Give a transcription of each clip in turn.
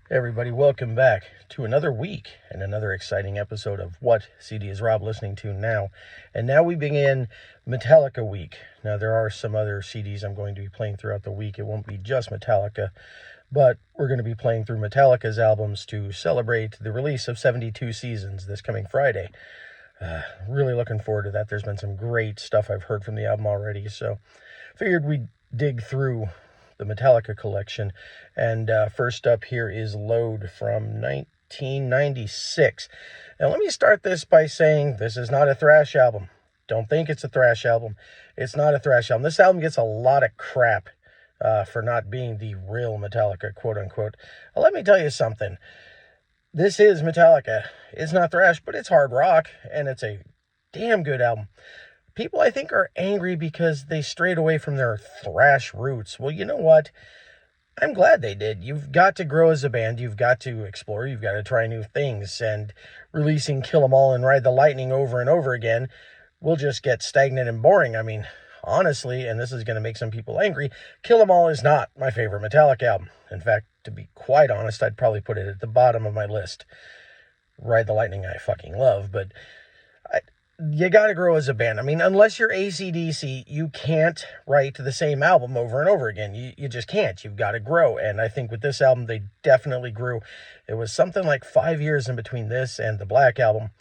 Hey everybody, welcome back to another week and another exciting episode of What CD is Rob listening to now. And now we begin Metallica week. Now there are some other CDs I'm going to be playing throughout the week. It won't be just Metallica, but we're going to be playing through Metallica's albums to celebrate the release of 72 Seasons this coming Friday. Really looking forward to that. There's been some great stuff I've heard from the album already, so figured we'd dig through the Metallica collection. And first up here is Load from 1996. Now let me start this by saying this is not a thrash album. Don't think it's a thrash album. It's not a thrash album. This album gets a lot of crap for not being the real Metallica, quote unquote. Let me tell you something. This is Metallica. It's not thrash, but it's hard rock, and it's a damn good album. People, I think, are angry because they strayed away from their thrash roots. Well, you know what? I'm glad they did. You've got to grow as a band. You've got to explore. You've got to try new things. And releasing Kill 'Em All and Ride the Lightning over and over again will just get stagnant and boring. I mean, honestly, and this is going to make some people angry, Kill 'Em All is not my favorite Metallica album. In fact, to be quite honest, I'd probably put it at the bottom of my list. Ride the Lightning I fucking love, but you got to grow as a band. I mean, unless you're AC/DC, you can't write the same album over and over again. You just can't. You've got to grow. And I think with this album, they definitely grew. It was something like 5 years in between this and the Black Album.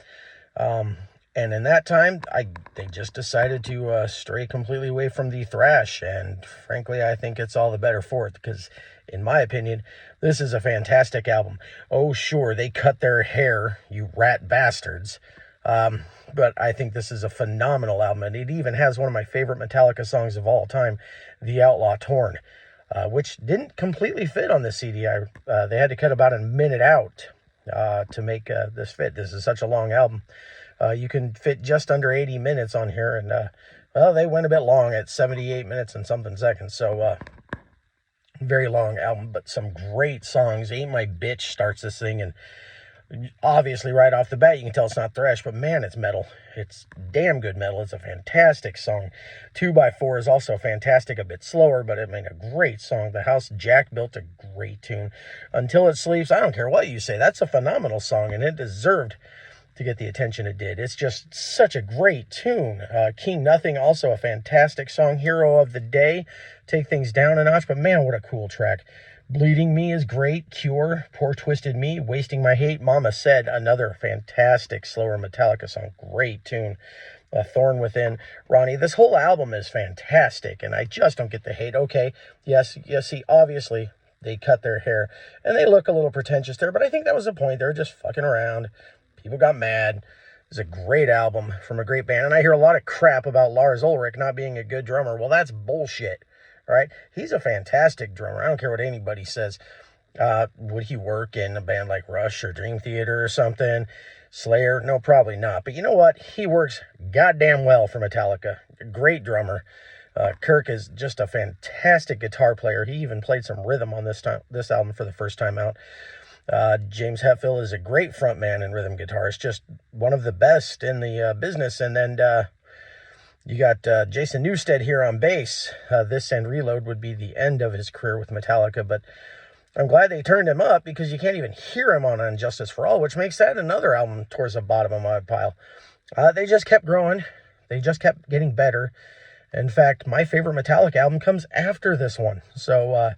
And in that time, they just decided to stray completely away from the thrash. And frankly, I think it's all the better for it because, in my opinion, this is a fantastic album. Oh, sure, they cut their hair, you rat bastards. But I think this is a phenomenal album, and it even has one of my favorite Metallica songs of all time, The Outlaw Torn, which didn't completely fit on this CD. They had to cut about a minute out to make this fit. This is such a long album. You can fit just under 80 minutes on here, and well, they went a bit long at 78 minutes and something seconds, so very long album, but some great songs. Ain't My Bitch starts this thing, and obviously, right off the bat, you can tell it's not thrash, but man, it's metal. It's damn good metal. It's a fantastic song. 2x4 is also fantastic, a bit slower, but it made a great song. The House Jack built a great tune. Until It Sleeps, I don't care what you say. That's a phenomenal song, and it deserved to get the attention it did. It's just such a great tune. King Nothing, also a fantastic song. Hero of the Day, take things down a notch, but man, what a cool track. Bleeding Me is great. Cure, Poor Twisted Me, Wasting My Hate, Mama Said, another fantastic slower Metallica song. Great tune. Thorn Within. Ronnie, this whole album is fantastic, and I just don't get the hate. Okay, yes, see, obviously, they cut their hair, and they look a little pretentious there, but I think that was the point. They were just fucking around. People got mad. It's a great album from a great band, and I hear a lot of crap about Lars Ulrich not being a good drummer. Well, that's bullshit. Right? He's a fantastic drummer. I don't care what anybody says. Would he work in a band like Rush or Dream Theater or something? Slayer? No, probably not. But you know what? He works goddamn well for Metallica. Great drummer. Kirk is just a fantastic guitar player. He even played some rhythm on this album for the first time out. James Hetfield is a great frontman and rhythm guitarist. Just one of the best in the business. And then you got Jason Newsted here on bass. This and Reload would be the end of his career with Metallica, but I'm glad they turned him up because you can't even hear him on Unjustice for All, which makes that another album towards the bottom of my pile. They just kept growing. They just kept getting better. In fact, my favorite Metallica album comes after this one. So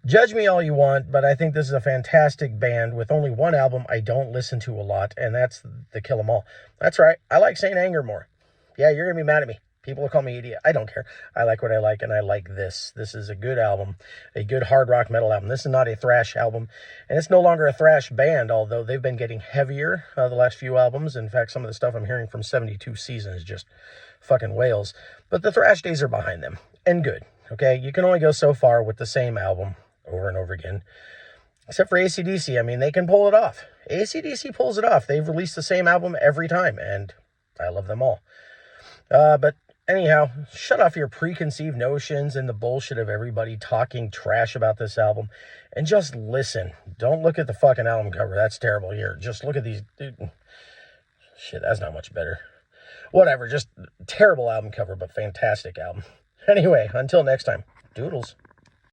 judge me all you want, but I think this is a fantastic band with only one album I don't listen to a lot, and that's the Kill 'Em All. That's right. I like Saint Anger more. Yeah, you're going to be mad at me. People will call me idiot. I don't care. I like what I like, and I like this. This is a good album, a good hard rock metal album. This is not a thrash album, and it's no longer a thrash band, although they've been getting heavier the last few albums. In fact, some of the stuff I'm hearing from 72 Seasons is just fucking whales. But the thrash days are behind them, and good, okay? You can only go so far with the same album over and over again, except for AC/DC. I mean, they can pull it off. AC/DC pulls it off. They've released the same album every time, and I love them all. But anyhow, shut off your preconceived notions and the bullshit of everybody talking trash about this album and just listen. Don't look at the fucking album cover. That's terrible here. Just look at these. Dude. Shit, that's not much better. Whatever, just terrible album cover, but fantastic album. Anyway, until next time, doodles.